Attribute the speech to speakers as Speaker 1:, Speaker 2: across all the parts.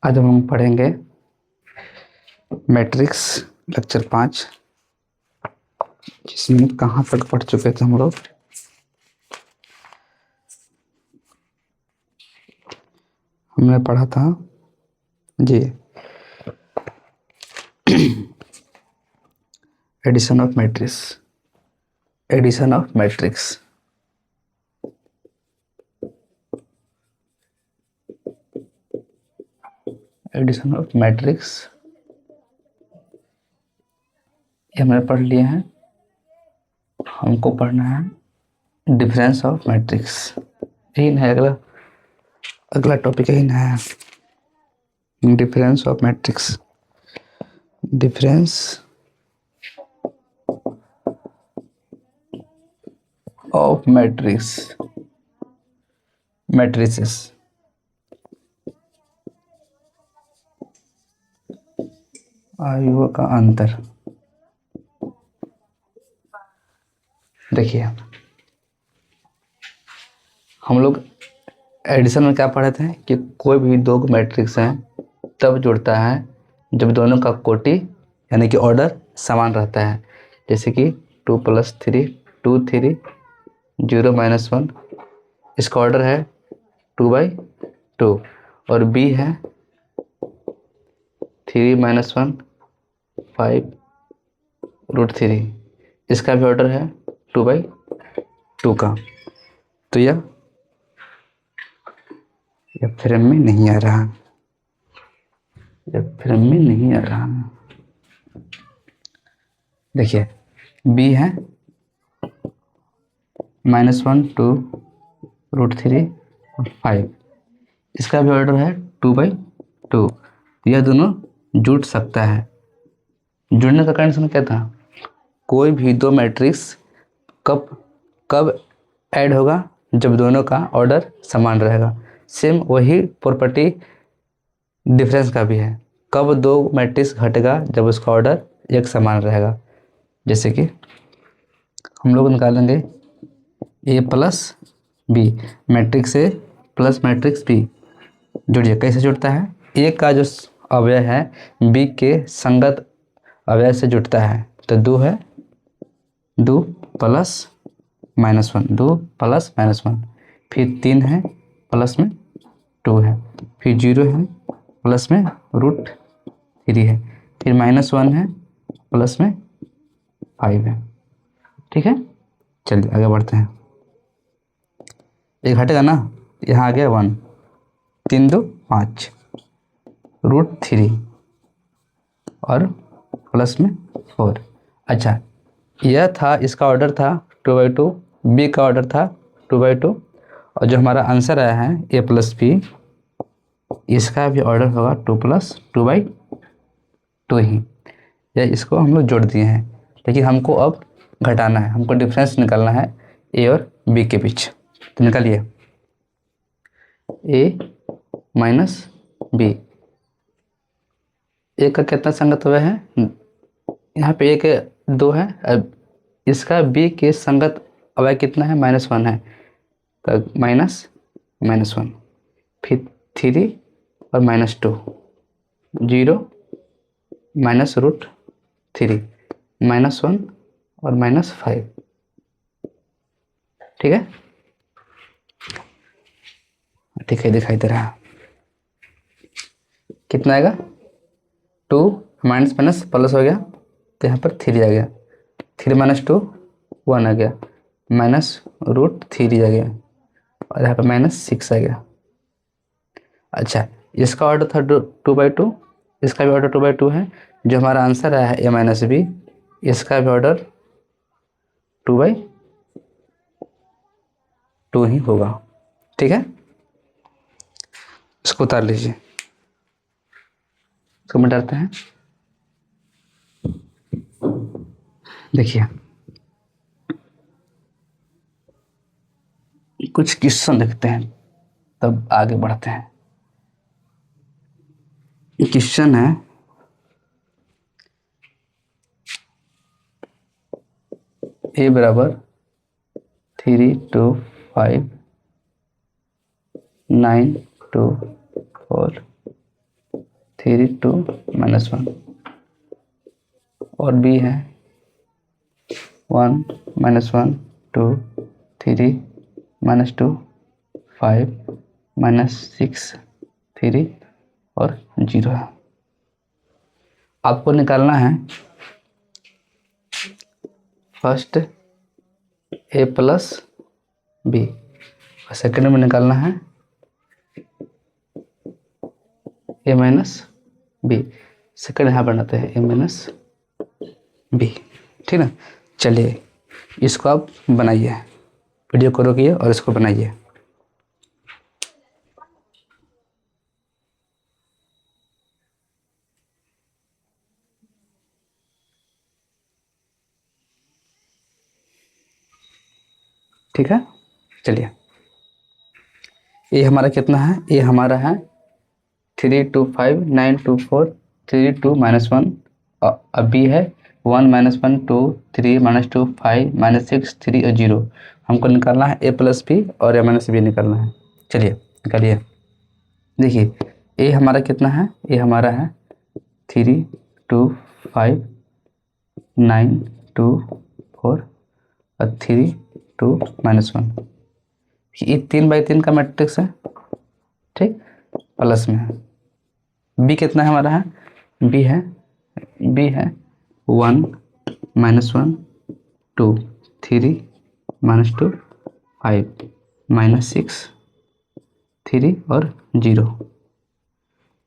Speaker 1: आज हम पढ़ेंगे मैट्रिक्स लेक्चर 5, जिसमें कहाँ तक पढ़ चुके थे हम लोग। हमने पढ़ा था जी addition of matrix, addition of matrix. Addition of matrix ये हमने पढ़ लिए हैं। हमको पढ़ना है डिफरेंस ऑफ मैट्रिक्स। यही ना अगला टॉपिक यही ना है, difference of matrix. Difference of matrix, matrices. आयुओं का अंतर। देखिए हम लोग एडिशन में क्या पढ़े थे कि कोई भी दो मैट्रिक्स हैं तब जुड़ता है जब दोनों का कोटि यानी कि ऑर्डर समान रहता है। जैसे कि 2 + 3 2 3 0 - 1, इसका ऑर्डर है 2/2 और बी है 3 - 1 5√3, इसका भी ऑर्डर है 2/2 का। तो यह फ्रेम में नहीं आ रहा, यह फ्रेम में नहीं आ रहा। देखिए बी है -1 2√3 और 5, इसका भी ऑर्डर है 2/2। यह दोनों जुड़ सकता है। जुड़ने का कंडीशन क्या था? कोई भी दो मैट्रिक्स कब ऐड होगा? जब दोनों का ऑर्डर समान रहेगा। सेम वही प्रॉपर्टी डिफरेंस का भी है। कब दो मैट्रिक्स घटेगा? जब उसका ऑर्डर एक समान रहेगा। जैसे कि हम लोग निकालेंगे A + B, matrix A plus matrix B। जुड़िए, कैसे जुड़ता है? A का जो अवयव है B के संगत अवयव से जुड़ता है। तो 2 है 2 + -1, 2 + -1, फिर 3 है प्लस में 2 है, फिर 0 है प्लस में √3 है, फिर -1 है प्लस में 5 है। ठीक है, चलिए आगे बढ़ते हैं। एक हटेगा ना, यहाँ आ गया 1, 3 2 5 √3 और प्लस में 4। अच्छा, यह था, इसका ऑर्डर था 2/2, बी का ऑर्डर था 2/2 और जो हमारा आंसर आया है A + B, इसका भी ऑर्डर होगा 2 + 2/2 ही। या इसको हम लोग जोड़ दिए हैं, लेकिन हमको अब घटाना है, हमको डिफरेंस निकालना है A और B के बीच। तो निकालिए A - B। A का कितना संगत हुआ है? यहाँ पे A के 2 है, अब इसका B के संगत अवयव कितना है? -1 है, तो -1, फिर 3 और -2, 0 -√3, -1 और -5। ठीक है, दिखाई दे रहा है। कितना आएगा? 2 माइनस प्लस हो गया, तो यहाँ पर 3 आ गया, 3 - 2 1 आ गया, -√3 आ गया और यहाँ पर -6 आ गया। अच्छा, इसका ऑर्डर था 2/2, इसका भी ऑर्डर 2/2 है। जो हमारा आंसर आया है A - B, इसका भी ऑर्डर 2/2 ही होगा। ठीक है, इसको उतार लीजिए, इसको मिटाते हैं। देखिए कुछ क्वेश्चन देखते हैं, तब आगे बढ़ते हैं। क्वेश्चन है A = 3 2 5 9 2 4 3 2 -1 और b है 1 -1 2 3 -2 5 -6 3 और 0 है। आपको निकालना है फर्स्ट a प्लस b और सेकेंड में निकालना है a माइनस b। सेकेंड यहाँ बनाते हैं a माइनस b, ठीक ना। चलिए इसको आप बनाइए, वीडियो को रोकिए और इसको बनाइए। ठीक है, चलिए ये हमारा कितना है, ये हमारा है 3 2 5 9 2 4 3 2 -1 और बी है 1 -1 2 3 -2 5 -6 3 और 0। हमको निकालना है a प्लस बी और a माइनस बी निकालना है। चलिए निकालिए। देखिए a हमारा कितना है, a हमारा है 3 2 5 9 2 4 और 3 2 -1। ये 3/3 का मैट्रिक्स है, ठीक, प्लस में है। बी कितना है हमारा है, बी है 1 -1 2 3 -2 5 -6 3 और 0।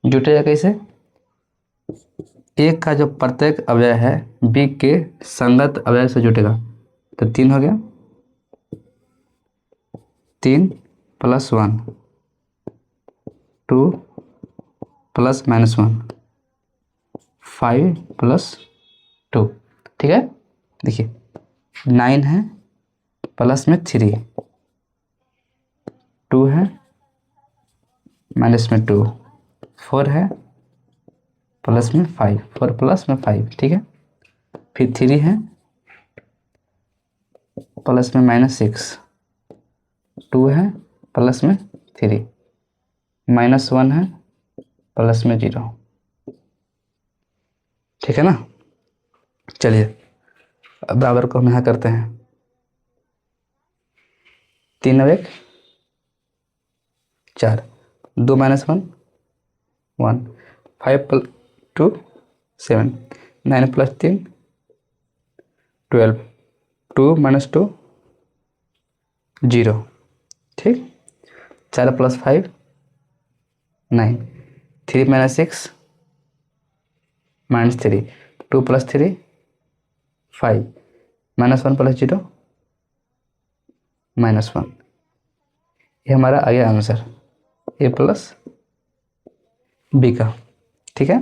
Speaker 1: जुटेगा कैसे, एक का जो प्रत्येक अवयव है बी के संगत अवयव से जुटेगा। तो 3 हो गया, 3 + 1 2 + -1 5 + 2, ठीक है। देखिए 9 है प्लस में 3 2 है माइनस में 2 4 है प्लस में 5 4 प्लस में 5, ठीक है। फिर 3 है प्लस में -6 2 है प्लस में 3 -1 है प्लस में 0, ठीक है ना। चलिए अब बराबर को हम यहाँ करते हैं 3 और 1 4 2 - 1 1 5 + 2 7 9 + 3 12 2 - 2 0, ठीक। 4 + 5 9 3 - 6 -3 2 + 3 5 -1 + 0 -1। ये हमारा आ गया आंसर a प्लस बी का, ठीक है।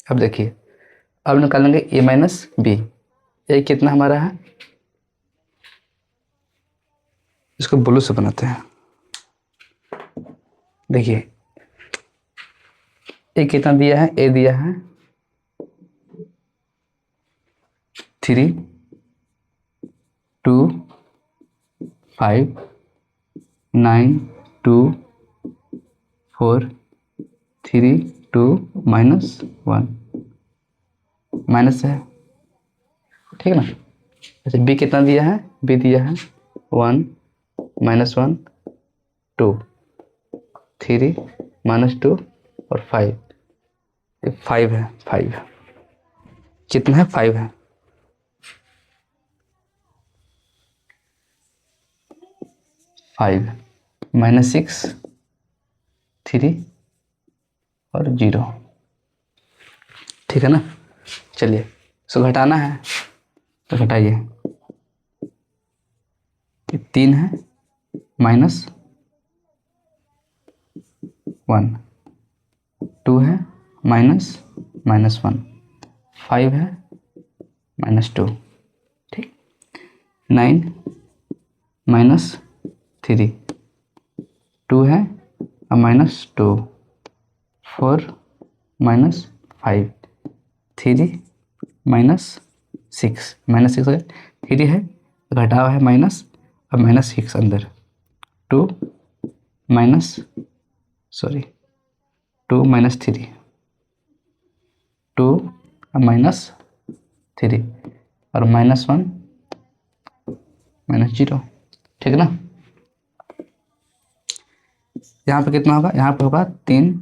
Speaker 1: अब देखिए अब निकालेंगे a माइनस बी। ए कितना हमारा है, इसको ब्लू से बनाते हैं। देखिए ए कितना दिया है, ए दिया है 3 2 5 9 2 4 3 2 -1 माइनस है, ठीक है ना। अच्छा बी कितना दिया है, बी दिया है 1 -1 2 3 -2 और 5 5 है 5 कितना है 5 है 5 -6 3 और 0, ठीक है ना। चलिए इसको घटाना है तो घटाइए। 3 है -1 2 है -1 5 है -2, ठीक। 9 -3 2 है -2 4 -5 3 -6 -6 है 3 है घटा हुआ है माइनस अब -6 अंदर 2 -3 2 और -3 और -1 -0, ठीक ना। यहाँ पे कितना होगा, यहाँ पे होगा 3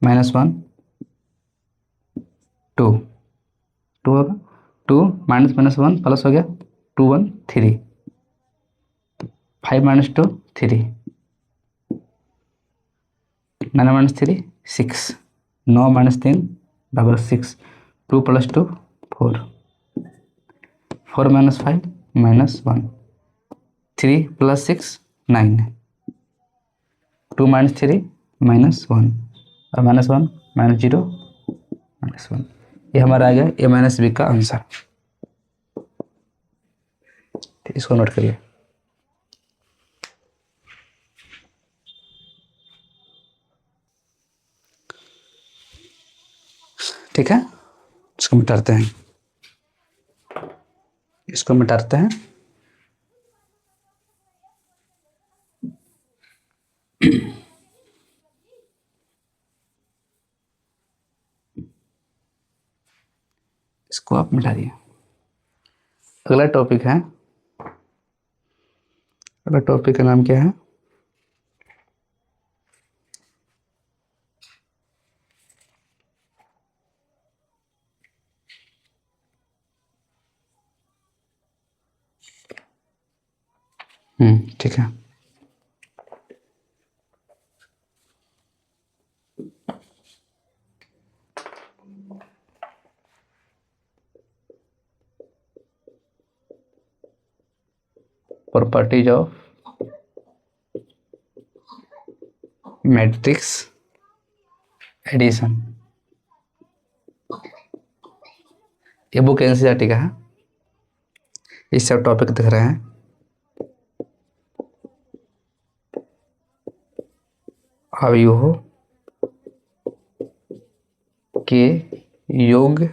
Speaker 1: -1 2 होगा, 2 -1 प्लस हो गया 2 1 3, 5 -2 3, 9 -3 6, 9 -3 बराबर 6, 2 + 2 4, 4 - 5 -1, 3 + 6 9, 2 - 3 -1 और -1 -0 -1, ये हमारा आ गया a - b का आंसर। इसको नोट करिए। ठीक है, इसको मिटाते हैं, इसको मिटाते हैं। इसको आप मिटा दिए। अगला टॉपिक है, अगला टॉपिक का नाम क्या है, ठीक है। प्रॉपर्टीज ऑफ मैट्रिक्स एडिशन, ये बुक एनसीईआरटी का है, इससे आप टॉपिक दिख रहे हैं। अवयवों के योग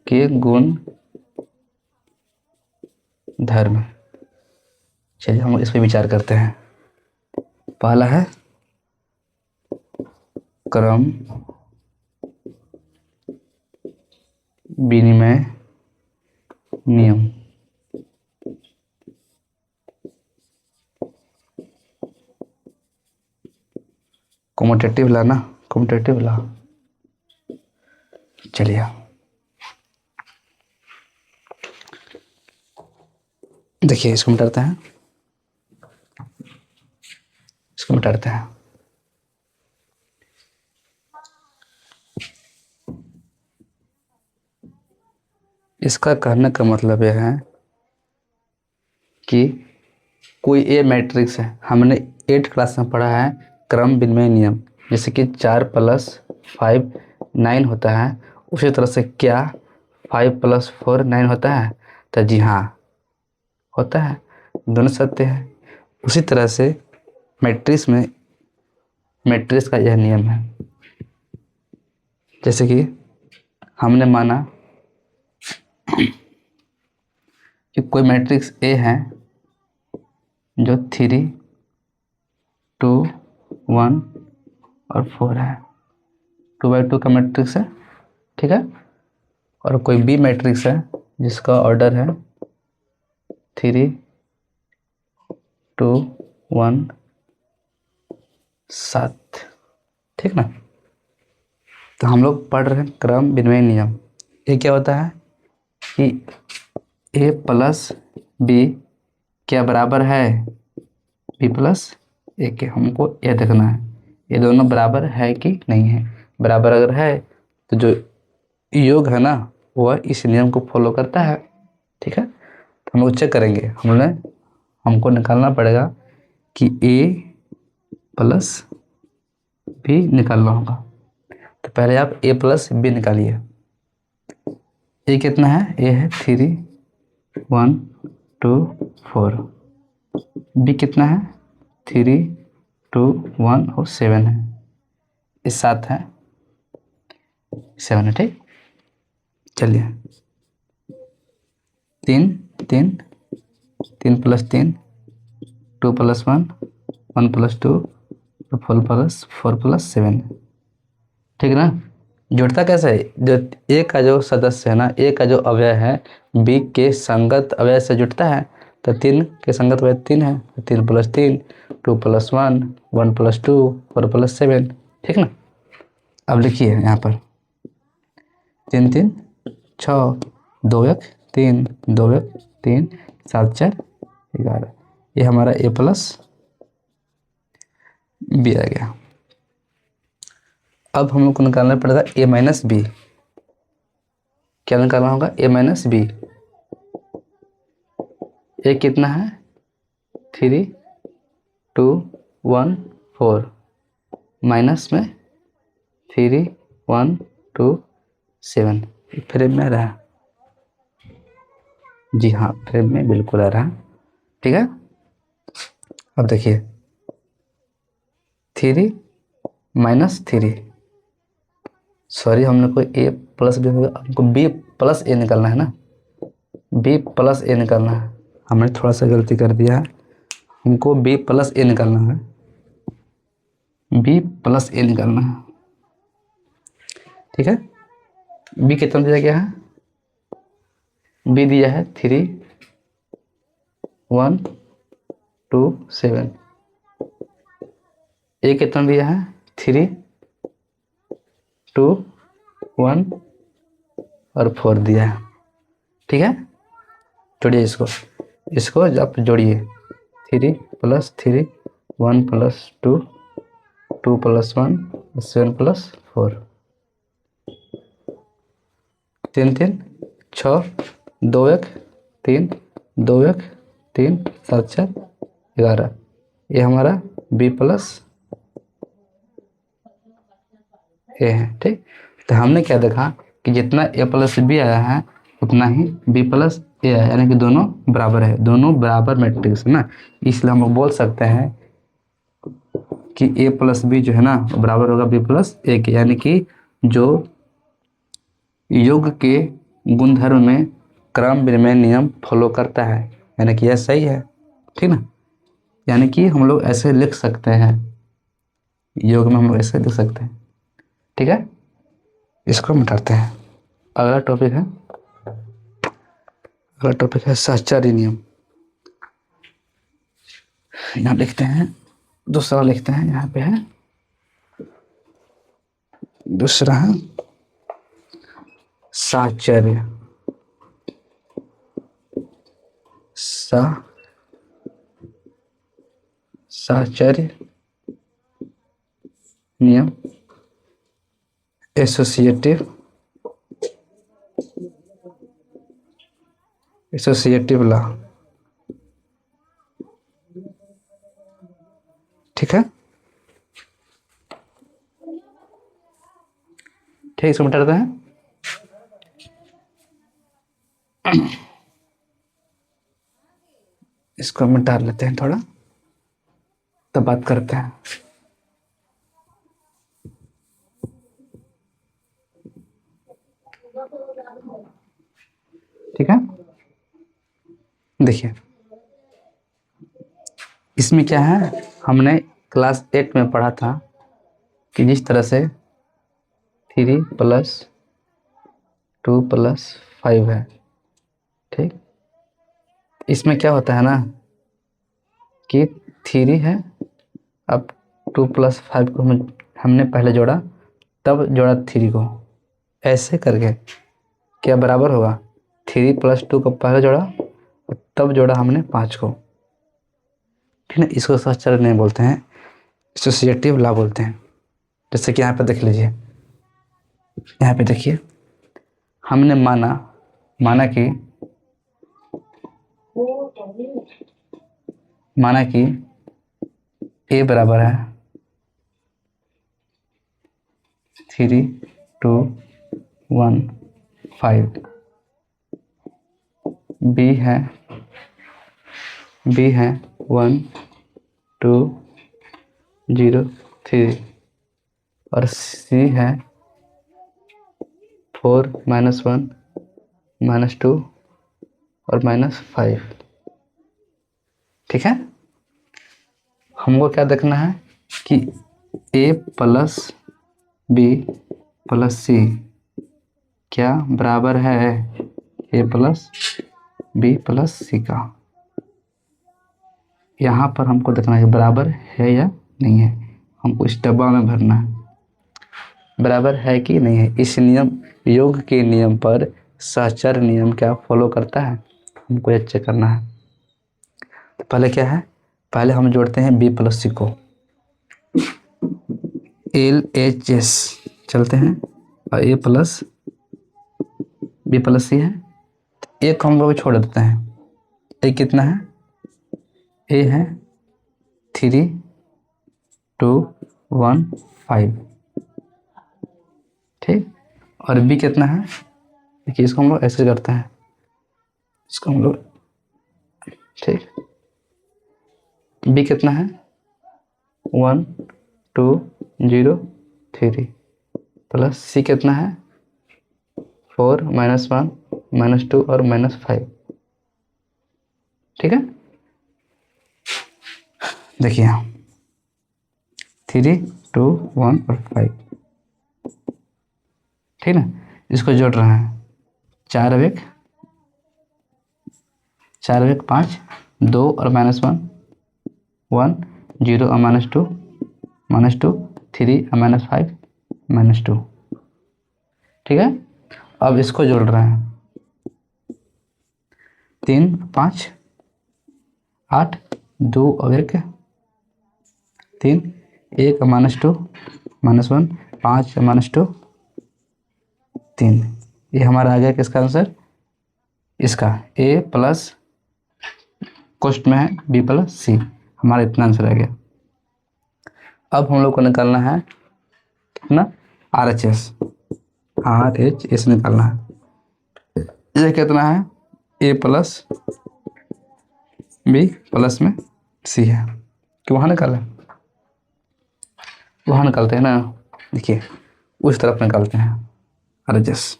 Speaker 1: के गुण धर्म। चलिए हम इस पर विचार करते हैं। पहला है क्रम विनिमय नियम। कॉम्पिटिटिव ला ना, कॉम्पिटिटिव ला। चलिए देखिए, इसको मिटाते हैं, इसको मिटाते हैं। इसका कहने का मतलब यह है कि कोई ए मैट्रिक्स है, हमने 8th क्लास में पढ़ा है क्रम विनिमय नियम, जैसे कि 4 + 5 9 होता है, उसी तरह से क्या 5 + 4 9 होता है, तो जी हाँ होता है, दोनों सत्य है। उसी तरह से मैट्रिक्स में, मैट्रिक्स का यह नियम है। जैसे कि हमने माना कि कोई मैट्रिक्स ए है जो 3 2 1 और 4 है, 2x2 का मैट्रिक्स है, ठीक है। और कोई बी मैट्रिक्स है जिसका ऑर्डर है 3 2 1 7, ठीक ना। तो हम लोग पढ़ रहे हैं क्रम विनिमय नियम। ये क्या होता है कि a + b क्या बराबर है b + a के, हमको यह देखना है ये दोनों बराबर है कि नहीं है। बराबर अगर है तो जो योग है ना वह इस नियम को फॉलो करता है, ठीक है। तो हम लोग चेक करेंगे, हमको निकालना पड़ेगा कि a + b निकालना होगा। तो पहले आप a + b निकालिए। a कितना है, a है 3 1 2 4, b कितना है 3 2 1 और 7 है, इस 7 है 7 है, ठीक। चलिए 3 3 3 + 3 2 + 1 1 + 2 4 + 7, ठीक ना। जुड़ता कैसे है, जो ए का जो सदस्य है ना, ए का जो अवयव है बी के संगत अवयव से जुड़ता है, तो 3 के संगत अवयव 3 है, 3 + 3, 2 + 1, 1 + 2, 4 + 7, ठीक ना। अब लिखिए यहाँ पर 3 3 6, 2 1 3, 2 1 3, 7 4 11, ये हमारा a + b आ गया। अब हम लोग को निकालना पड़ेगा a - b। क्या निकालना होगा, a - b। a कितना है 3 2 1 4, माइनस में 3 1 2 7, फ्रेम में रहा, जी हाँ फ्रेम में बिल्कुल आ रहा, ठीक है। अब देखिए 3 - 3, सॉरी हम लोग को a + b होगा, हमको b + a निकालना है ना, b + a निकालना है, हमने थोड़ा सा गलती कर दिया है, हमको b + a निकालना है, b + a निकालना है, ठीक है। b कितना दिया गया है, b दिया है 3 1 2 7, a कितना दिया है 3 2 1 और 4 दिया है, ठीक है। जोड़िए इसको आप जोड़िए 3 + 3, 1 + 2, 2 + 1, 7 + 4, 3 3 6, 2 1 3, 2 1 3, 7 4 11, ये हमारा b + a है, ठीक। तो हमने क्या देखा कि जितना a + b आया है उतना ही b + a आया, यानी कि दोनों बराबर है, दोनों बराबर मैट्रिक्स है ना, इसलिए हम लोग बोल सकते हैं कि a + b जो है ना बराबर होगा b + a के, यानी कि जो योग के गुणधर्म में क्रम विनिमय नियम फॉलो करता है, यानी कि यह सही है, ठीक ना। यानी कि हम लोग ऐसे लिख सकते हैं, योग में हम लोग ऐसे लिख सकते हैं, ठीक है। इसको मिटाते हैं। अगला टॉपिक है सहचर्य नियम। यहाँ लिखते हैं, दूसरा लिखते हैं, यहाँ पे है दूसरा है साहचर्य, साहचर्य नियम, एसोसिएटिव लॉ, ठीक है। ठीक, इसको मिटा देते हैं। इसको मिटा लेते हैं थोड़ा, तब बात करते हैं। ठीक है, देखिए इसमें क्या है, हमने क्लास 8 में पढ़ा था कि जिस तरह से 3 + 2 + 5 है, ठीक। इसमें क्या होता है ना कि 3 है, अब 2 + 5 को हमने पहले जोड़ा, तब जोड़ा 3 को, ऐसे करके क्या बराबर होगा 3 + 2 को पहले जोड़ा तब जोड़ा हमने 5 को, ठीक है। इसको सहचर्य नहीं बोलते हैं, एसोसिएटिव लॉ बोलते हैं। जैसे कि यहाँ पे देख लीजिए, यहाँ पे देखिए हमने माना कि a बराबर है 3 2 1 5, b है 1 2 0 3, और c है 4 - 1 - 2 और -5, ठीक है। हमको क्या देखना है कि a + b प्लस सी क्या बराबर है ए प्लस बी प्लस सी का। यहाँ पर हमको देखना है बराबर है या नहीं है, हमको इस डब्बा में भरना है बराबर है कि नहीं है। इस नियम योग के नियम पर सहचर नियम क्या फॉलो करता है, हमको ये चेक करना है। तो पहले क्या है, पहले हम जोड़ते हैं बी प्लस सी को, एल एच एस चलते हैं और ए प्लस बी प्लस सी है, एक हम लोग छोड़ देते हैं। ए कितना है, ए है 3 2 1 5, ठीक। और बी कितना है, देखिए इसको हम लोग ऐसे करते हैं, इसको हम लोग, ठीक। बी कितना है 1 2 0 3 प्लस सी कितना है 4 -1 -2 और -5, ठीक है। देखिए 3 2 1 और 5, ठीक ना। इसको जोड़ रहे हैं 4 और 1 5, 2 और -1 1 0 और -2 3 और -5 -2, ठीक है। अब इसको जोड़ रहे हैं 3 5 8 2 और 1 3 1 और -2 -1 5 और -2 3। ये हमारा आ गया किसका आंसर, इसका ए प्लस कोष्ट में है बी प्लस सी, हमारा इतना आंसर आ गया। अब हम लोग को निकालना है कितना, आर एच एस निकालना है। ये कितना है, ए प्लस बी प्लस में सी है, कि वहाँ निकालें, वहाँ निकालते हैं ना, देखिए उस तरफ निकालते हैं R H S.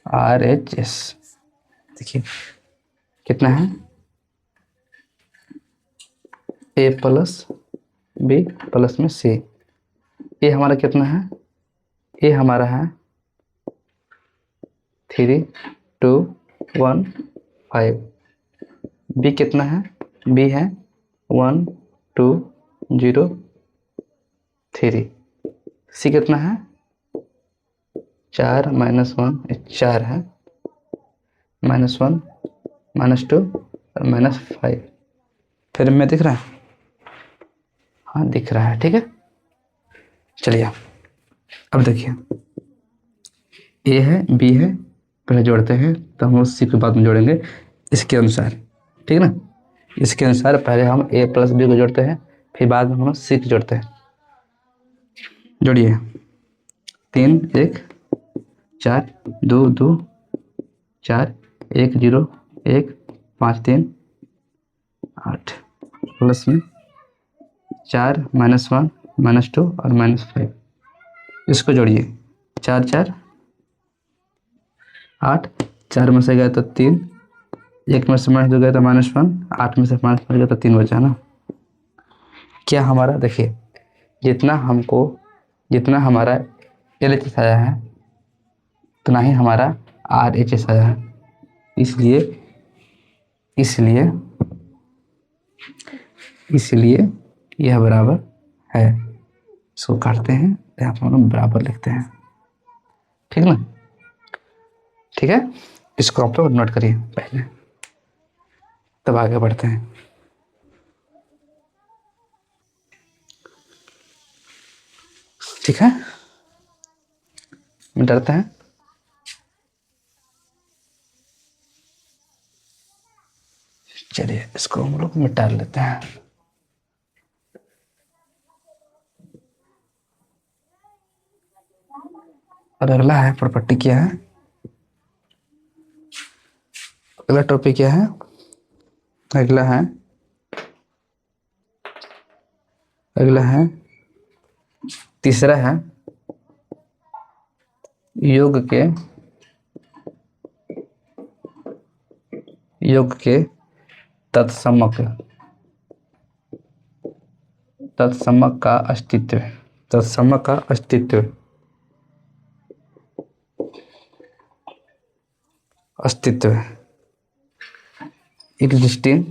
Speaker 1: R H S देखिए कितना है, ए प्लस बी प्लस में सी। ए हमारा कितना है, ए हमारा है 3 2 1 5, बी कितना है, बी है 1 2 0 3, सी कितना है 4 -1 4 है -1 -2 और -5। फिर में दिख रहा है, हाँ दिख रहा है, ठीक है। चलिए अब देखिए ए है बी है, पहले जोड़ते हैं तो हम सी के बाद में जोड़ेंगे इसके अनुसार, ठीक ना। इसके अनुसार पहले हम ए प्लस बी को जोड़ते हैं, फिर बाद में हम सी को जोड़ते हैं। जोड़िए 3 1 4 2 2 4 1 0 1 5 3 8 प्लस में 4 -1 -2 और -5, इसको जोड़िए 4 4 8, 4 में से गया तो 3, 1 में से -2 गया तो -1, 8 में से -5 गया तो 3 बचा ना। क्या हमारा देखिए जितना हमारा एल एच एस आया है उतना ही हमारा आर एच एस आया है, इसलिए यह बराबर है। इसको काटते हैं, यहाँ पर हम बराबर लिखते हैं, ठीक ना। ठीक है, इसको आप लोग नोट करिए पहले, तब आगे बढ़ते हैं। ठीक है, मिटाते हैं। चलिए इसको हम लोग मिटा लेते हैं। और अगला है प्रॉपर्टी, क्या है अगला टॉपिक, क्या है अगला है तीसरा है योग के तत्समक तत्समक का अस्तित्व, तत्समक का अस्तित्व, अस्तित्व, existing,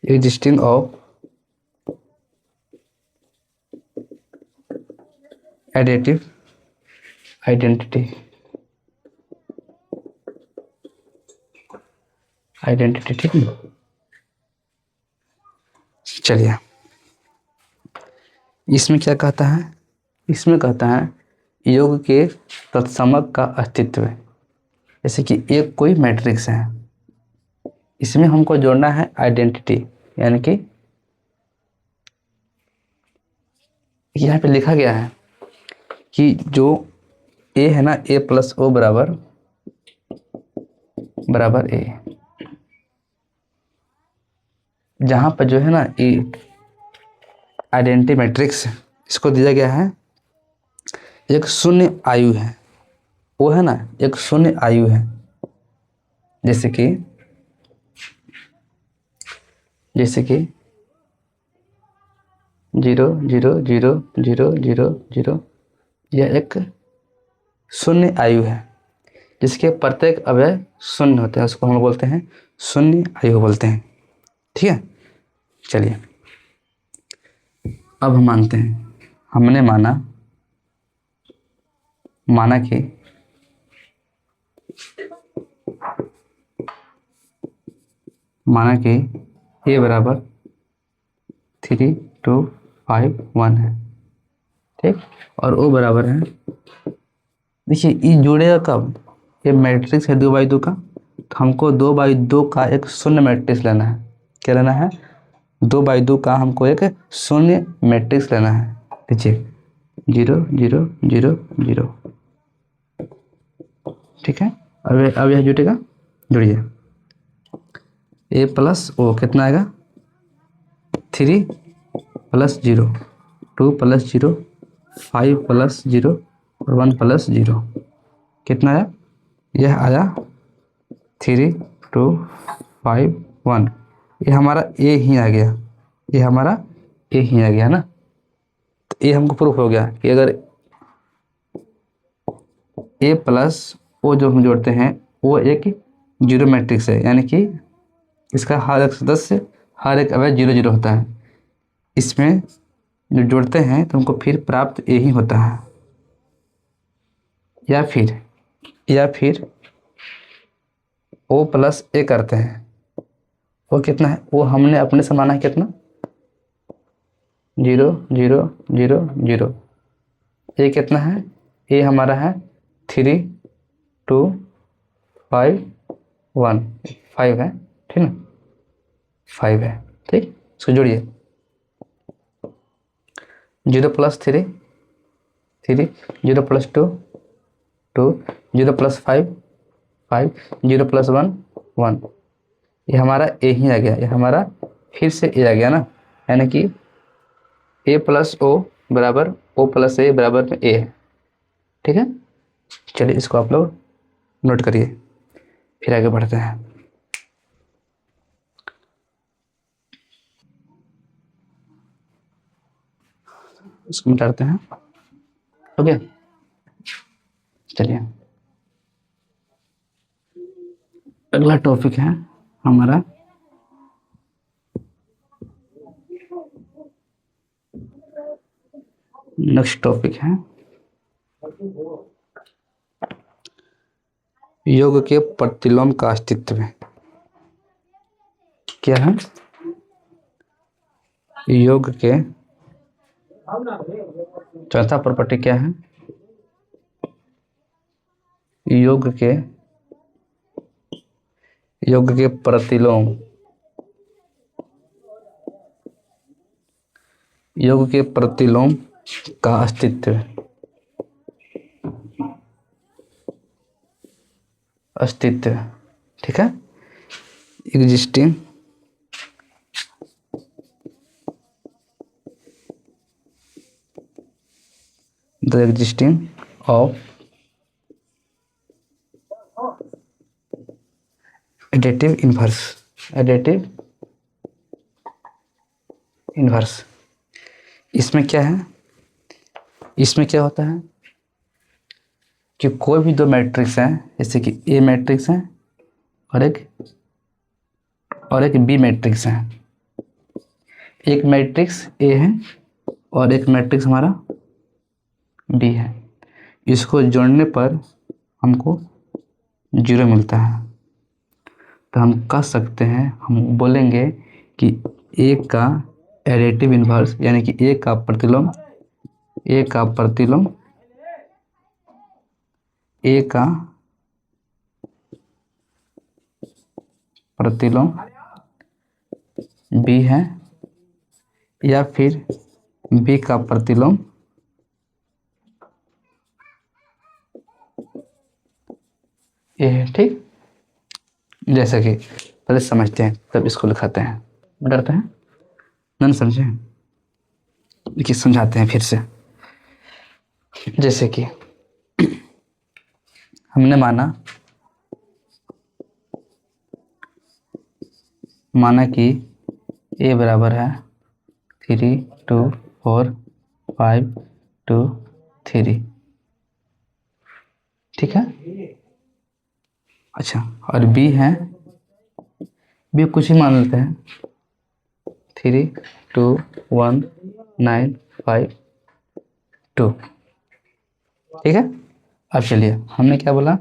Speaker 1: existing of additive identity, identity, ठीक है। चलिए इसमें क्या कहता है, इसमें कहता है योग के तत्समक का अस्तित्व। जैसे कि एक कोई मैट्रिक्स है, इसमें हमको जोड़ना है आइडेंटिटी, यानी कि यहाँ पे लिखा गया है कि जो ए है ना, ए प्लस ओ बराबर बराबर ए, जहाँ पर जो है ना ए आइडेंटिटी मैट्रिक्स, इसको दिया गया है एक शून्य आयु है, वो है ना एक शून्य आयु है। जैसे कि 0 0 0 0 0 0, यह एक शून्य आयु है जिसके प्रत्येक अवयव शून्य होते हैं, उसको हम बोलते हैं शून्य आयु बोलते हैं, ठीक है। चलिए अब हम मानते हैं, हमने माना कि ए बराबर 3 2 5 1 है, ठीक, और ओ बराबर है, देखिए ये जुड़ेगा कब, ये मैट्रिक्स है 2/2 का, तो हमको 2/2 का एक शून्य मैट्रिक्स लेना है। क्या लेना है? 2/2 का हमको एक शून्य मैट्रिक्स लेना है। देखिए 0 0 0 0, ठीक है। अब यह जुटेगा, जुड़िए ए प्लस ओ कितना आएगा 3 + 0 2 + 0 5 + 0 और 1 + 0 कितना आया? यह आया 3 2 5 1। ये हमारा ए ही आ गया, ये हमारा ए ही आ गया ना। तो ये हमको प्रूफ हो गया कि अगर ए प्लस ओ जो हम जोड़ते हैं वो एक जीरो मैट्रिक्स है, यानी कि इसका हर एक सदस्य हर एक अवयव 0 0 होता है। इसमें जो जोड़ते हैं तो हमको फिर प्राप्त ए ही होता है, या फिर ओ प्लस ए करते हैं। वो कितना है? वो हमने अपने से माना है कितना? 0 0 0 0। ए कितना है? ए हमारा है 3 2 5 1, 5 है, ठीक ना, 5 है, ठीक। इसको जोड़िए 0 + 3 3, 0 + 2 2, 0 + 5 5, 0 + 1 1। ये हमारा ए ही आ गया, ये हमारा फिर से ए आ गया ना, यानी कि ए प्लस ओ बराबर ओ प्लस ए बराबर में ए है, ठीक है। चलिए इसको आप लोग नोट करिए, फिर आगे बढ़ते हैं। इसको मिटाते हैं, ओके। चलिए अगला टॉपिक है हमारा नेक्स्ट टॉपिक है योग के प्रतिलोम का अस्तित्व। क्या है? योग के चौथा प्रॉपर्टी क्या है? योग के प्रतिलोम, योग के प्रतिलोम का अस्तित्व, ठीक है। Existing the existing of additive inverse, additive inverse. इसमें क्या है, इसमें क्या होता है कि कोई भी दो मैट्रिक्स हैं, जैसे कि ए मैट्रिक्स है और एक बी मैट्रिक्स है। एक मैट्रिक्स ए है और एक मैट्रिक्स हमारा बी है। इसको जोड़ने पर हमको 0 मिलता है। तो हम कह सकते हैं, हम बोलेंगे कि ए का एडिटिव इन्वर्स यानी कि ए का प्रतिलोम ए का प्रतिलोम बी है, या फिर बी का प्रतिलोम ए है। ठीक, जैसे कि पहले समझते हैं तब इसको लिखाते हैं। डरते हैं नहीं समझे, देखिए समझाते हैं फिर से। जैसे कि हमने माना कि ए बराबर है 3 2 4 5 2 3। ठीक है। अच्छा, और बी है, बी कुछ ही मान लेते हैं 3 2 1 9 5 2। ठीक है। अब चलिए, हमने क्या बोला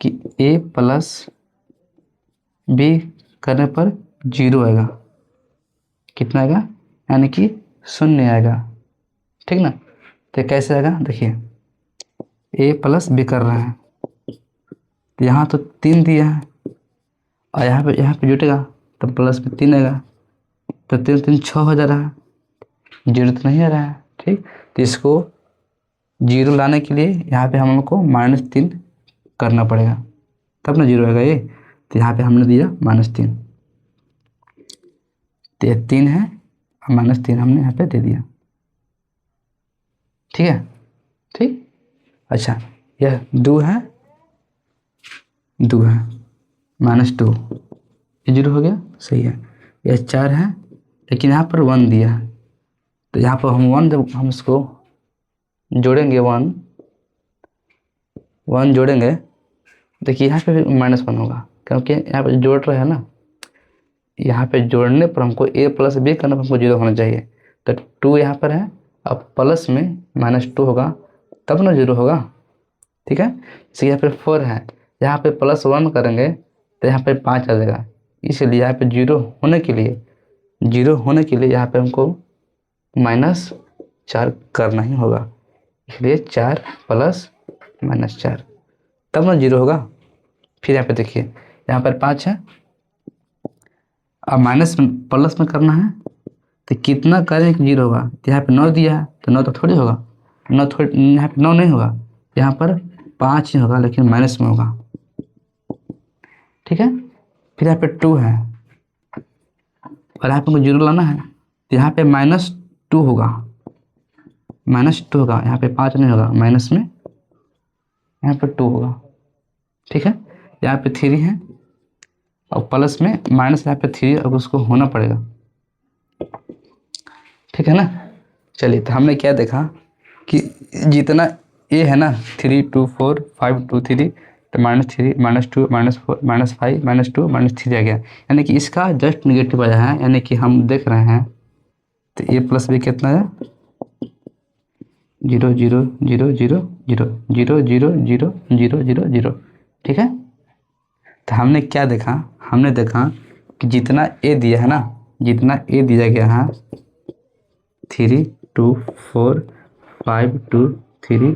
Speaker 1: कि a प्लस बी करने पर 0 आएगा। कितना आएगा, यानी कि 0 आएगा। ठीक ना। तो कैसे आएगा, देखिए a प्लस बी कर रहे हैं तो यहाँ तो 3 दिया है और यहाँ पे जुटेगा तो प्लस में 3 आएगा, तो 3 3 6 हो जा रहा है, 0 तो नहीं आ रहा है। ठीक, तो इसको 0 लाने के लिए यहाँ पे हम लोग को -3 करना पड़ेगा, तब ना 0 आएगा ये। तो यहाँ पे हमने दिया -3, तो ये 3 है और -3 हमने यहाँ पे दे दिया। ठीक है। ठीक, अच्छा यह 2 है -2 -2, ये 0 हो गया, सही है। यह 4 है लेकिन यहाँ पर 1 दिया है, तो यहाँ पर हम 1 जब हम इसको जोड़ेंगे 1 जोड़ेंगे, देखिए यहाँ पे भी -1 होगा क्योंकि यहाँ पे जोड़ रहे हैं ना। यहाँ पे जोड़ने पर हमको a प्लस बी करने पर हमको 0 होना चाहिए, तो 2 यहाँ पर है, अब प्लस में -2 होगा तब ना 0 होगा। ठीक है। जैसे यहाँ पे 4 है, यहाँ पे +1 करेंगे तो यहाँ पे 5 आ जाएगा, इसलिए यहाँ पे 0 होने के लिए यहाँ पे हमको -4 करना ही होगा, इसलिए 4 + -4 तब ना 0 होगा। फिर यहाँ पे देखिए, यहाँ पर 5 है, अब प्लस में करना है तो कितना करें कि 0 होगा। तो यहाँ पे 9 दिया है तो 9 तो थोड़ी होगा, 9 थोड़ी, यहाँ पे 9 नहीं होगा, यहाँ पर 5 ही होगा लेकिन माइनस में होगा। ठीक है। फिर यहाँ पे 2 है और यहाँ पे हमको 0 लाना है, तो यहाँ पे -2 होगा, यहाँ पे 5 नहीं होगा, माइनस में यहाँ पे 2 होगा। ठीक है। यहाँ पे 3 है और प्लस में माइनस यहाँ पे 3 और उसको होना पड़ेगा। ठीक है ना। चलिए, तो हमने क्या देखा कि जितना a है ना 3 2 4 5 2 3, तो -3 -2 -4 -5 -2 -3 आ गया, यानी कि इसका जस्ट निगेटिव आया है, यानी कि हम देख रहे हैं तो a प्लस बी कितना है 0 0 0 0 0 0 0 0 0 0 0। ठीक है। तो हमने क्या देखा, हमने देखा कि जितना a दिया है ना, जितना a दिया गया है 3 2 4 5 2 3,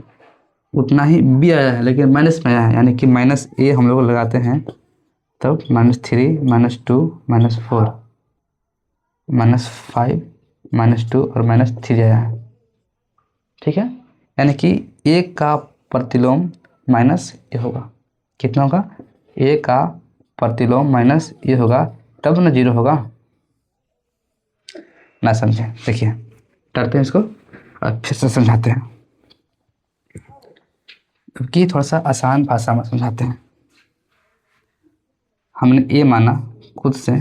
Speaker 1: उतना ही b आया है लेकिन माइनस में आया है, यानी कि -a हम लोग लगाते हैं तब -3 -2 -4 -5 -2 और -3 आया है। ठीक है। यानी कि a का प्रतिलोम -a होगा। कितना होगा, a का प्रतिलोम -a होगा तब ना 0 होगा। ना समझे, देखिए करते हैं इसको और फिर से समझाते हैं, कि थोड़ा सा आसान भाषा में समझाते हैं। हमने a माना खुद से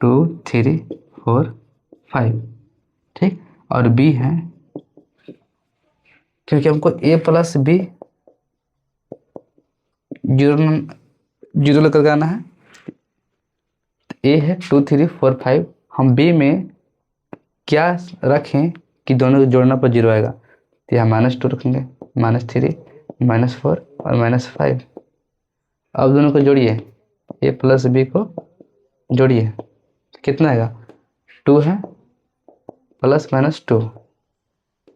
Speaker 1: 2 3 4 5, ठीक। और बी है, क्योंकि हमको ए प्लस बी जीरो जीरो लेकर के आना है। ए है 2 3 4 5, हम बी में क्या रखें कि दोनों को जोड़ना पर जीरो आएगा, तो यहाँ -2 रखेंगे, -3 -4 और -5। अब दोनों को जोड़िए, ए प्लस बी को जोड़िए, कितना आएगा, 2 है +-2,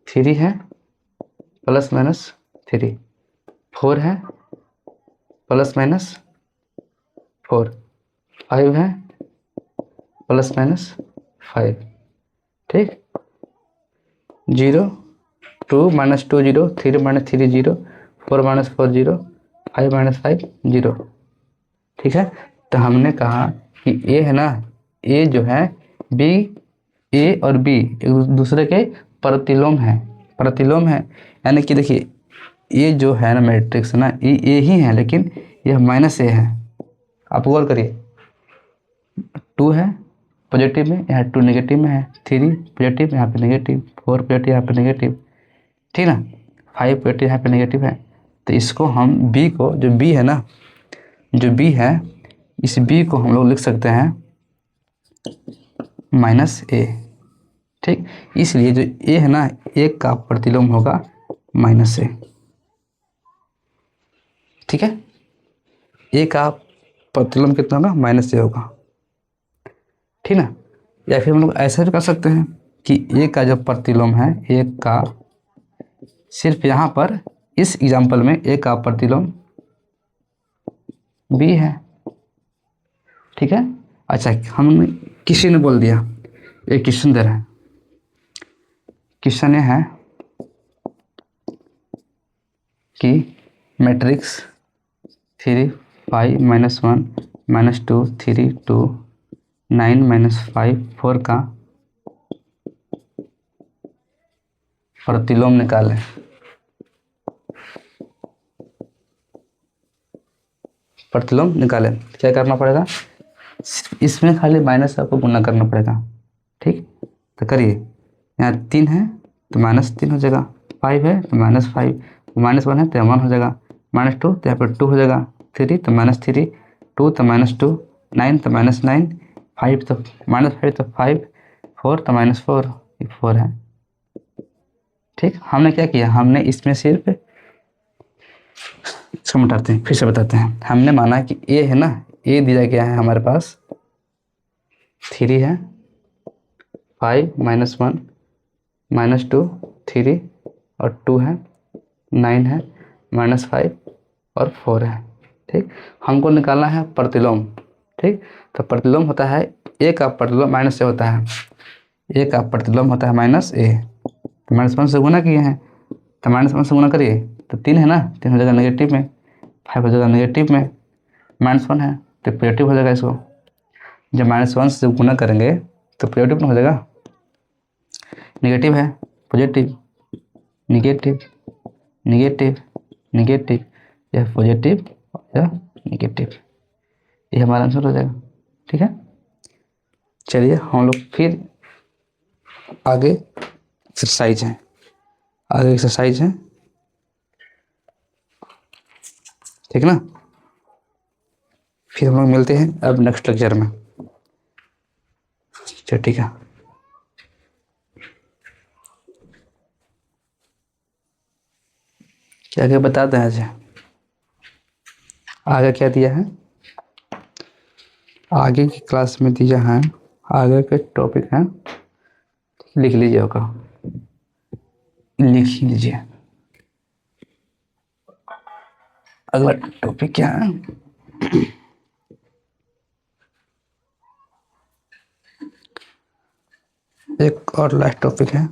Speaker 1: 3 है +-3, 4 है +-4, 5 है +-5, ठीक। 0 2 -2 0, 3 -3 0, 4 -4 0, 5 -5 0, ठीक है। तो हमने कहा कि ए है ना, ए जो है बी, ए और बी एक दूसरे के प्रतिलोम है, प्रतिलोम है। यानी कि देखिए ये जो है ना मैट्रिक्स ना, ये ए ही है, लेकिन यह -a है। आप गौर करिए, 2 है पॉजिटिव में, यहाँ 2 नेगेटिव में है, 3 पॉजिटिव यहाँ पे नेगेटिव, 4 पॉजिटिव यहाँ पे नेगेटिव, ठीक ना, 5 पॉजिटिव यहाँ पे नेगेटिव है। तो इसको हम बी को, जो बी है ना, जो बी है, इस बी को हम लोग लिख सकते हैं -a, ठीक। इसलिए जो ए है ना, एक का प्रतिलोम होगा -a, ठीक है। ए का प्रतिलोम कितना होगा, -a होगा, ठीक ना। या फिर हम लोग ऐसा भी कर सकते हैं कि ए का जो प्रतिलोम है, ए का सिर्फ यहाँ पर इस एग्जाम्पल में ए का प्रतिलोम बी है, ठीक है। अच्छा, हम किसी ने बोल दिया, एक क्वेश्चन दे रहा है, क्वेश्चन ये है कि मैट्रिक्स 3 5 -1 -2 3 2 9 -5 4 का प्रतिलोम निकालें। प्रतिलोम निकालें, क्या करना पड़ेगा, इसमें खाली माइनस आपको गुना करना पड़ेगा, ठीक। तो करिए, यहाँ 3 है तो -3 हो जाएगा, 5 है तो -5, -1 है तो 1 हो जाएगा, -2 तो यहाँ पर 2 हो जाएगा, 3 तो -3, 2 तो -2, 9 तो -9, 5 तो -5 तो 5, 4 तो -4, 4 है, ठीक। हमने क्या किया, हमने इसमें सिर्फ, इसको मिटाते हैं, फिर से बताते हैं। हमने माना कि ए है ना, ए दिया गया है हमारे पास 3 है, 5 -1 -2 3 और 2 है, 9 है, -5 और 4 है, ठीक। हमको निकालना है प्रतिलोम, ठीक। तो प्रतिलोम होता है, ए का प्रतिलोम -a होता है, ए का प्रतिलोम होता है -a, तो -1 से गुना किए हैं, तो -1 से गुना करिए तो 3 है ना, 3 हो जाएगा नेगेटिव में, 5 हो जाएगा नेगेटिव में, -1 है तो पॉजिटिव हो जाएगा। इसको जब -1 से गुना करेंगे तो पॉजिटिव ना हो जाएगा, नेगेटिव है पॉजिटिव, नेगेटिव नेगेटिव नेगेटिव, यह पॉजिटिव या नेगेटिव, ये हमारा आंसर हो जाएगा, ठीक है। चलिए हम लोग फिर आगे एक्सरसाइज है, आगे एक्सरसाइज है, ठीक ना। फिर हम लोग मिलते हैं अब नेक्स्ट लेक्चर में, चलो ठीक है। क्या क्या बता दें आज, आगे क्या दिया है, आगे की क्लास में दिया है, आगे के टॉपिक हैं, लिख लीजिए, होगा लिख ही लीजिए। अगला टॉपिक क्या है, एक और लास्ट टॉपिक है,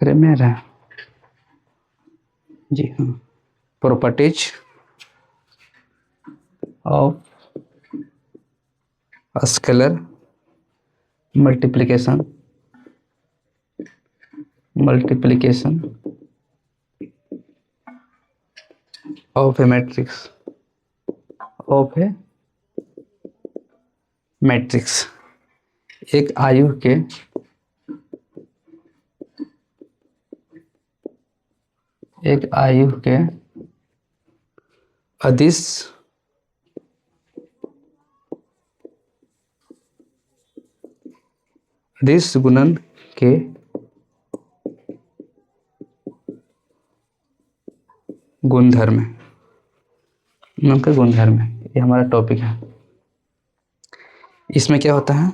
Speaker 1: फ्रेम में रहा, जी हाँ, properties of scalar multiplication of A matrix एक आयु के अदिश गुणन के गुणधर्म ये हमारा टॉपिक है। इसमें क्या होता है,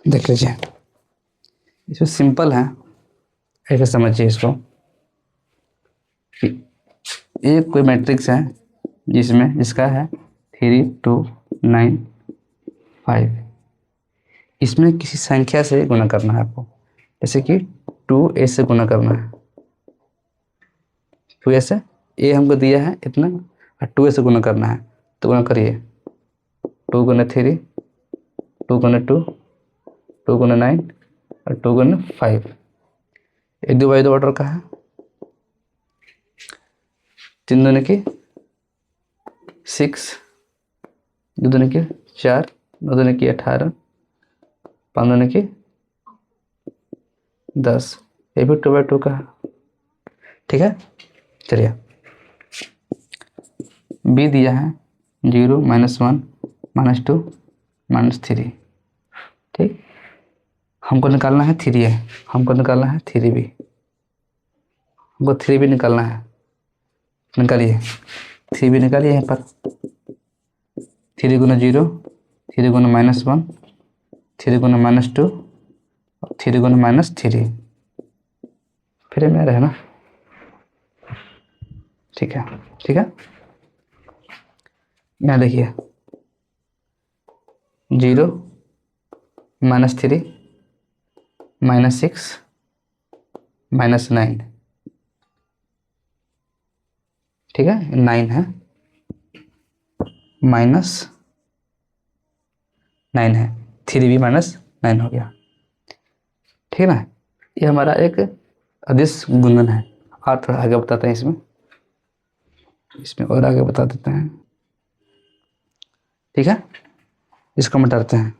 Speaker 1: देख लीजिए, इसमें सिंपल है, ऐसे समझिए इसको कि एक कोई मैट्रिक्स है जिसका है 3 2 9 5। इसमें किसी संख्या से गुणा करना है आपको, जैसे कि 2a से गुणा करना है। 2a से a हमको दिया है इतना और 2a से गुणा करना है, तो गुणा करिए 2 गुना 3, 2 गुना 2, 2 गुना 9 और 2 गुना 5। ये 2 बाई 2 ऑर्डर का है। 3 दूनी की 6, 2 दूनी की 4, 9 दूनी की 18, 5 दूनी की 10। ये भी 2 बाई 2 का है। ठीक है, चलिए b दिया है 0 -1 -2 -3। ठीक, हमको निकालना है 3a, हमको निकालना है 3b, हमको 3b निकालना है। निकालिए 3b निकालिए यहाँ पर। 3 गुना 0, 3 गुना -1, 3 गुना -2 और 3 गुना -3। फिर में रहे ना, ठीक है। यहाँ देखिए 0 -3 -6 -9, ठीक है, 9 है, -9 है, 3b -9 हो गया। ठीक है ना, ये हमारा एक अदिश गुणन है। और थोड़ा आगे बताते हैं, इसमें और आगे बता देते हैं। ठीक है, इसको मिटाते हैं,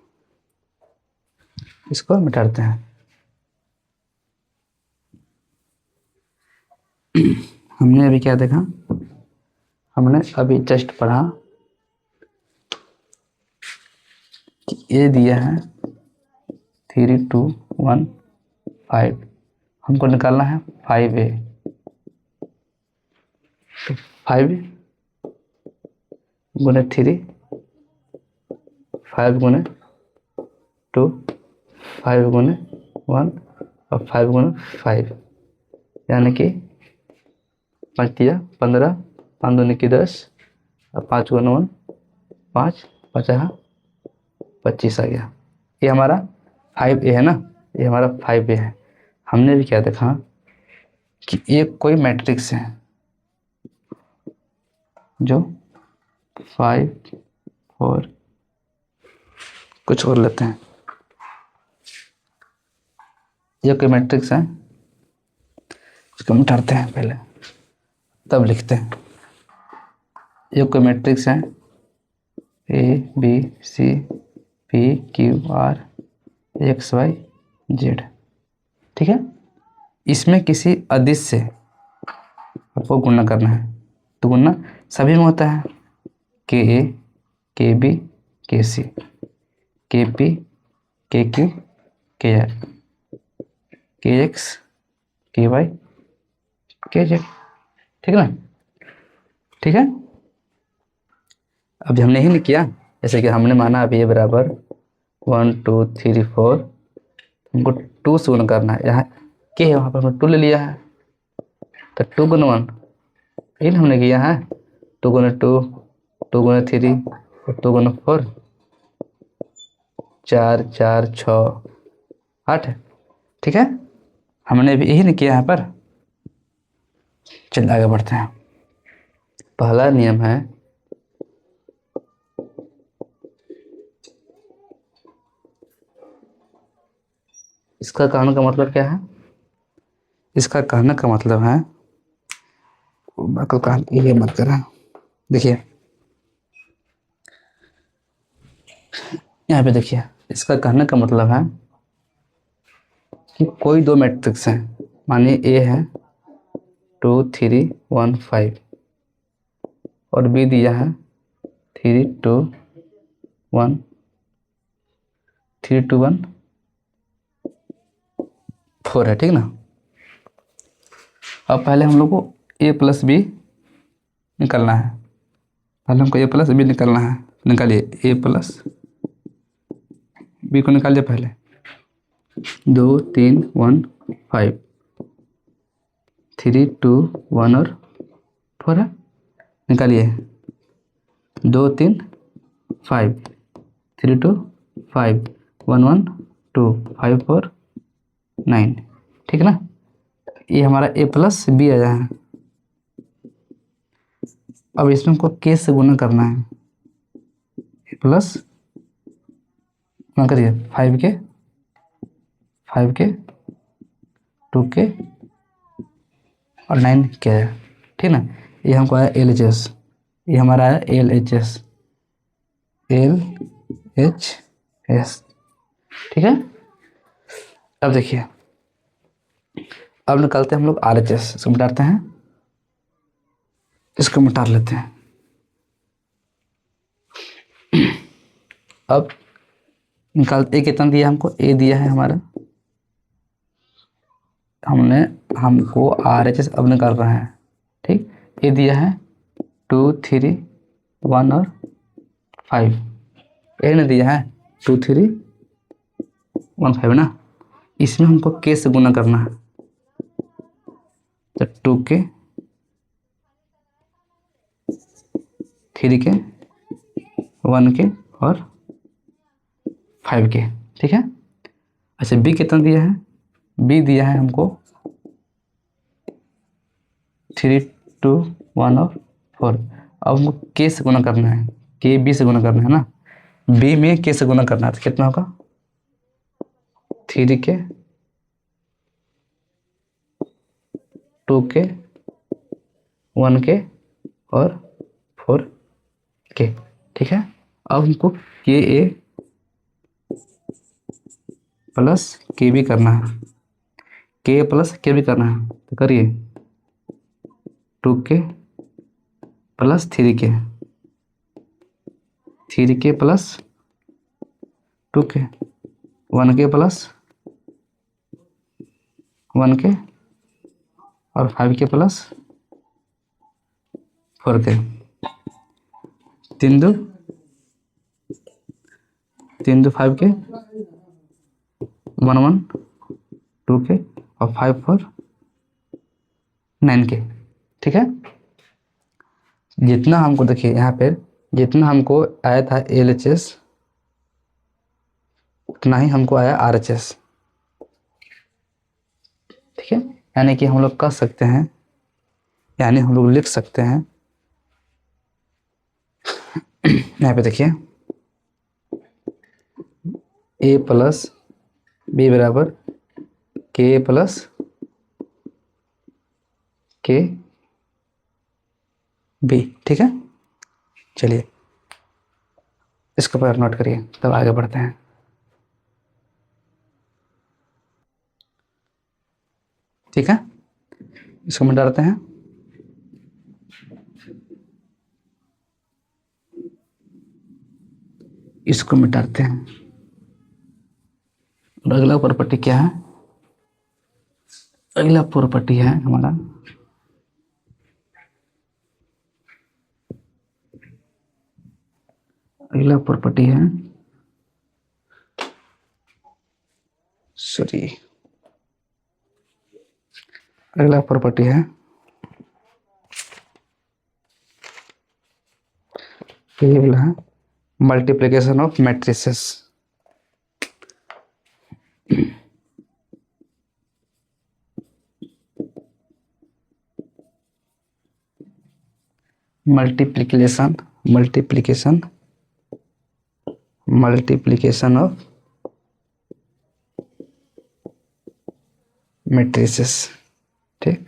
Speaker 1: हमने अभी क्या देखा, हमने अभी जस्ट पढ़ा कि ए दिया है 3 2 1 5, हमको निकालना है 5a। तो 5 गुने 3, 5 गुने 2, 5 गुने 1 और 5 गुने 5, यानी कि 5 दिया 15, 5 दूनी की 10 और 5 गुना 1 5, 50 25 आ गया। ये हमारा 5a है ना, ये हमारा 5a है। हमने भी क्या देखा कि एक कोई मैट्रिक्स है जो 5 4, कुछ और लेते हैं, ये कोई मैट्रिक्स है, इसको मिटाते हैं पहले तब लिखते हैं। ये कोई मैट्रिक्स है A B C P Q R X Y Z। ठीक है, इसमें किसी अदिश से आपको गुणा करना है। तो गुणा सभी में होता है, KA KB KC KP KQ KR KX KY KZ। ठीक है ना, ठीक है। अब हमने ही नहीं किया, जैसे कि हमने माना अभी ये बराबर 1 2 3 4, हमको 2 से गुणा करना है। यहाँ के है, वहाँ पर हमने 2 ले लिया है, तो 2 गुना 1 यही हमने किया है। 2 गुना 2, 2 गुना 3 और 2 गुना 4, 4 4 6 8। ठीक है, हमने भी यही नहीं किया यहाँ पर। चलिए आगे बढ़ते हैं। पहला नियम है इसका कहने का मतलब क्या है? इसका कहने का मतलब है, ये मत करा। देखिए यहाँ पे देखिए, इसका कहने का मतलब है कि कोई दो मैट्रिक्स हैं, मानिए ए है 2 3 1 5 और बी दिया है 3 2 1 3 2 1 4 है, ठीक ना। अब पहले हम लोग को ए प्लस बी निकलना है। पहले हमको ए प्लस बी निकलना है। निकालिए, ए प्लस बी को निकालिए पहले। 2 3 1 5 3 2 1 और 4 है। निकालिए, 2 3 5 3 2 5 1 1 2 5 4 9, ठीक है ना। ये हमारा ए प्लस बी आया है। अब इसमें हमको के से गुना करना है। ए प्लस गुना करिए 5 के 2 के और 9 के है, ठीक ना। ये हमको आया एल एच एस, ये हमारा आया एल एच एस, ठीक है। अब देखिए, अब निकालते हैं हम लोग आर एच एस। इसको मिटाते हैं, इसको मिटा लेते हैं। अब निकालते, ए कितना दिया हमको? ए दिया है हमारा, हमको आर एच एस अब निकाल रहे हैं, ठीक। ए दिया है 2 3 1 और 5, ए ने दिया है 2 3 1 5 ना। इसमें हमको के से गुना करना है, तो 2 के 3 के 1 के और 5 के, ठीक है। अच्छा, बी कितना दिया है? बी दिया है हमको 3 2 1 और 4। अब हमको के से गुना करना है, के बी से गुना करना है ना। बी में के से गुना करना है, तो कितना होगा? 3 के 2 के 1 के और 4 के, ठीक है। अब हमको के ए प्लस के बी करना है, के प्लस के बी करना है, तो करिए। 2 के प्लस 3 के, 3 के प्लस 2 के, 1 के प्लस 1 के और 5 के प्लस 4 के। 3 2 5 के, 1 1 2 के और 5 4 9 के, ठीक है। जितना हमको, देखिए यहाँ पे जितना हमको आया था एल एच एस, उतना ही हमको आया आर एच एस, ठीक है। यानी कि हम लोग कर सकते हैं, यानी हम लोग लिख सकते हैं, यहाँ पे देखिए, ए प्लस बी बराबर के प्लस के बी, ठीक है। चलिए इसको पर नोट करिए, तब आगे बढ़ते हैं। ठीक है, इसको मिटा देते हैं। इसको मिटाते हैं। और अगला प्रॉपर्टी क्या है? अगला प्रॉपर्टी है हमारा अगला प्रॉपर्टी है, सॉरी, अगला प्रॉपर्टी है ये वाला है, multiplication of matrices. Multiplication of matrices. ठीक,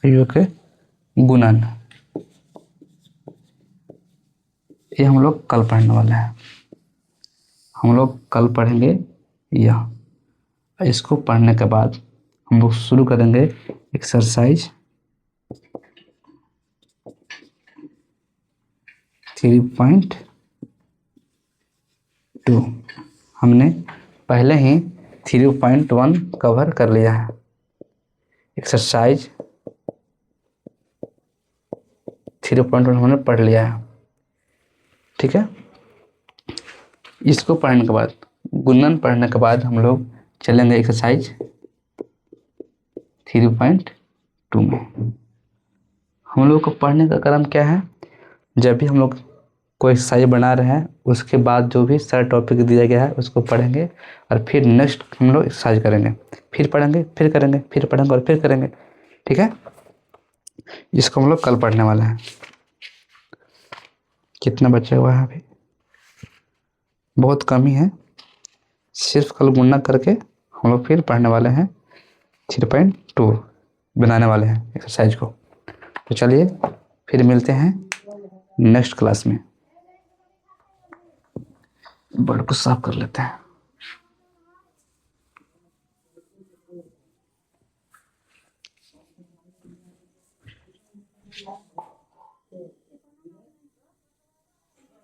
Speaker 1: आयु के गुणन, ये हम लोग कल पढ़ने वाले हैं। हम लोग कल पढ़ेंगे यह। इसको पढ़ने के बाद हम लोग शुरू करेंगे एक्सरसाइज 3.2। हमने पहले ही 3.1 कवर कर लिया है। एक्सरसाइज 3.1 हमने पढ़ लिया है। ठीक है, इसको पढ़ने के बाद, गुणन पढ़ने के बाद हम लोग चलेंगे एक्सरसाइज 3.2 में। हम लोग को पढ़ने का क्रम क्या है, जब भी हम लोग कोई एक्सरसाइज बना रहे हैं उसके बाद जो भी सर टॉपिक दिया गया है उसको पढ़ेंगे और फिर नेक्स्ट हम लोग एक्सरसाइज करेंगे, फिर पढ़ेंगे, फिर करेंगे, फिर पढ़ेंगे और फिर करेंगे। ठीक है, इसको हम लोग कल पढ़ने वाले हैं। कितना बचा हुआ है अभी, बहुत कम ही है। सिर्फ कल गुणा करके हम लोग फिर पढ़ने वाले हैं 3.2 बनाने वाले हैं एक्सरसाइज को। तो चलिए फिर मिलते हैं नेक्स्ट क्लास में। बोर्ड को साफ कर लेते हैं।